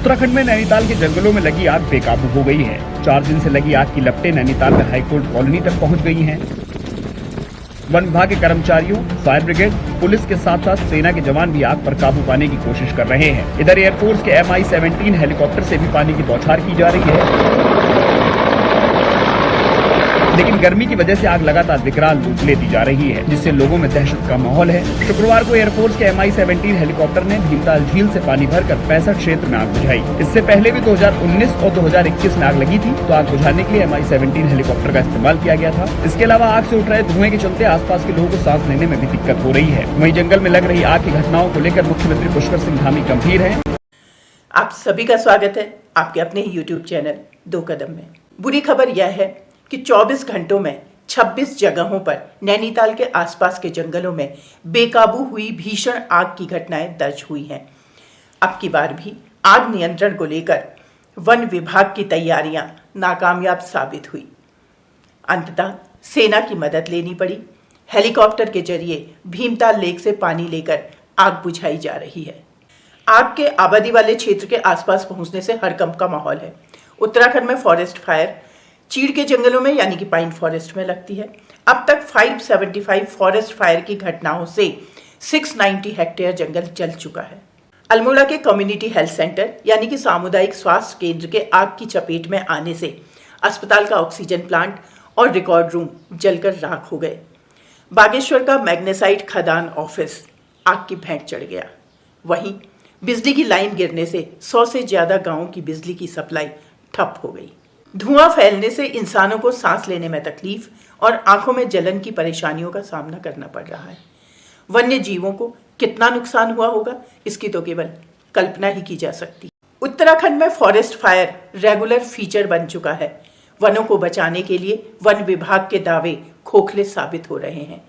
उत्तराखंड में नैनीताल के जंगलों में लगी आग बेकाबू हो गई है। 4 दिन से लगी आग की लपटें नैनीताल में हाईकोर्ट कॉलोनी तक पहुंच गई हैं। वन विभाग के कर्मचारियों, फायर ब्रिगेड, पुलिस के साथ साथ सेना के जवान भी आग पर काबू पाने की कोशिश कर रहे हैं। इधर एयरफोर्स के Mi-17 हेलीकॉप्टर से भी पानी की बौछार की जा रही है, लेकिन गर्मी की वजह से आग लगातार विकराल रूप लेती जा रही है, जिससे लोगों में दहशत का माहौल है। शुक्रवार को एयरफोर्स के Mi-17 हेलीकॉप्टर ने भीमताल झील से पानी भरकर 65 क्षेत्र में आग बुझाई। इससे पहले भी 2019 और 2021 में आग लगी थी, तो आग बुझाने के लिए Mi-17 हेलीकॉप्टर का इस्तेमाल किया गया था। इसके अलावा आग से उठ रहे धुएं के चलते आसपास के लोगों को सांस लेने में भी दिक्कत हो रही है। वहीं जंगल में लग रही आग की घटनाओं को लेकर मुख्यमंत्री पुष्कर सिंह धामी गंभीर है। आप सभी का स्वागत है आपके अपने ही YouTube चैनल 2 कदम में। बुरी खबर यह है कि 24 घंटों में 26 जगहों पर नैनीताल के आसपास के जंगलों में बेकाबू हुई भीषण आग की घटनाएं दर्ज हुई हैं। अब की बार भी आग नियंत्रण को लेकर वन विभाग की तैयारियां नाकामयाब साबित हुई। अंततः सेना की मदद लेनी पड़ी। हेलीकॉप्टर के जरिए भीमताल लेक से पानी लेकर आग बुझाई जा रही है। आग के आबादी वाले क्षेत्र के आसपास पहुंचने से हड़कंप का माहौल है। उत्तराखंड में फॉरेस्ट फायर चीड़ के जंगलों में यानी कि पाइन फॉरेस्ट में लगती है। अब तक 575 फॉरेस्ट फायर की घटनाओं से 690 हेक्टेयर जंगल जल चुका है। अल्मोड़ा के कम्युनिटी हेल्थ सेंटर यानी कि सामुदायिक स्वास्थ्य केंद्र के आग की चपेट में आने से अस्पताल का ऑक्सीजन प्लांट और रिकॉर्ड रूम जलकर राख हो गए। बागेश्वर का मैग्नेसाइट खदान ऑफिस आग की भेंट चढ़ गया। वहीं बिजली की लाइन गिरने से 100 से ज्यादा गांवों की बिजली की सप्लाई ठप हो गई। धुआं फैलने से इंसानों को सांस लेने में तकलीफ और आंखों में जलन की परेशानियों का सामना करना पड़ रहा है। वन्य जीवों को कितना नुकसान हुआ होगा, इसकी तो केवल कल्पना ही की जा सकती। उत्तराखंड में फॉरेस्ट फायर रेगुलर फीचर बन चुका है। वनों को बचाने के लिए वन विभाग के दावे खोखले साबित हो रहे हैं।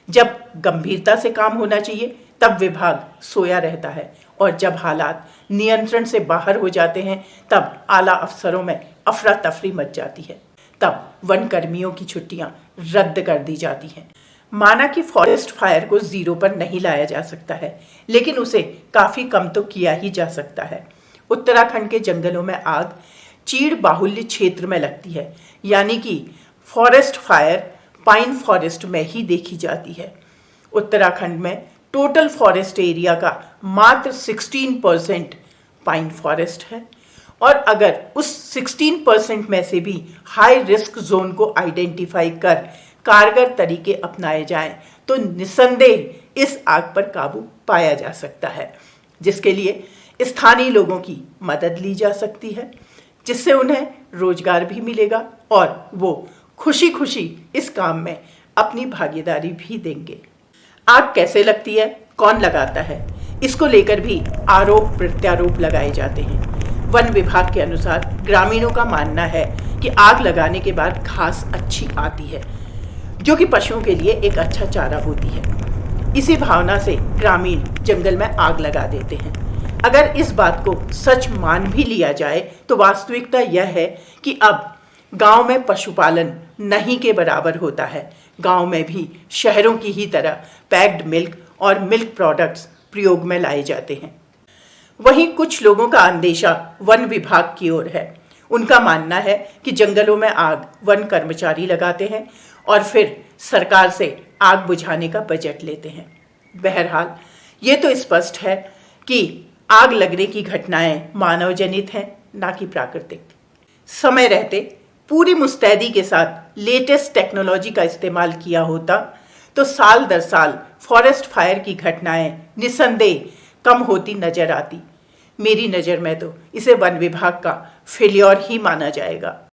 जब गंभीरता से काम होना चाहिए तब विभाग सोया रहता है, और जब हालात नियंत्रण से बाहर हो जाते हैं तब आला अफसरों में अफरा तफरी मच जाती है। तब वन कर्मियों की छुट्टियां रद्द कर दी जाती हैं। माना कि फॉरेस्ट फायर को 0 पर नहीं लाया जा सकता है, लेकिन उसे काफी कम तो किया ही जा सकता है। उत्तराखंड के जंगलों में आग चीड़ बाहुल्य क्षेत्र में लगती है, यानी कि फॉरेस्ट फायर पाइन फॉरेस्ट में ही देखी जाती है। उत्तराखंड में टोटल फॉरेस्ट एरिया का मात्र 16% पाइन फॉरेस्ट है, और अगर उस 16% में से भी हाई रिस्क जोन को आइडेंटिफाई कर कारगर तरीके अपनाए जाएं तो निसंदेह इस आग पर काबू पाया जा सकता है, जिसके लिए स्थानीय लोगों की मदद ली जा सकती है, जिससे उन्हें रोजगार भी मिलेगा और वो खुशी खुशी इस काम में अपनी भागीदारी भी देंगे। आग कैसे लगती है, कौन लगाता है, इसको लेकर भी आरोप प्रत्यारोप लगाए जाते हैं। वन विभाग के अनुसार ग्रामीणों का मानना है कि आग लगाने के बाद घास अच्छी आती है, जो कि पशुओं के लिए एक अच्छा चारा होती है। इसी भावना से ग्रामीण जंगल में आग लगा देते हैं। अगर इस बात को सच मान भी लिया जाए तो वास्तविकता यह है कि अब गांव में पशुपालन नहीं के बराबर होता है। गांव में भी शहरों की ही तरह पैक्ड मिल्क और मिल्क प्रोडक्ट्स प्रयोग में लाए जाते हैं। वहीं कुछ लोगों का अंदेशा वन विभाग की ओर है। उनका मानना है कि जंगलों में आग वन कर्मचारी लगाते हैं और फिर सरकार से आग बुझाने का बजट लेते हैं। बहरहाल ये तो स्पष्ट है कि आग लगने की घटनाएं मानव जनित हैं, ना कि प्राकृतिक। समय रहते पूरी मुस्तैदी के साथ लेटेस्ट टेक्नोलॉजी का इस्तेमाल किया होता तो साल दर साल फॉरेस्ट फायर की घटनाएं निसंदेह कम होती नजर आती। मेरी नज़र में तो इसे वन विभाग का फेल्योर ही माना जाएगा।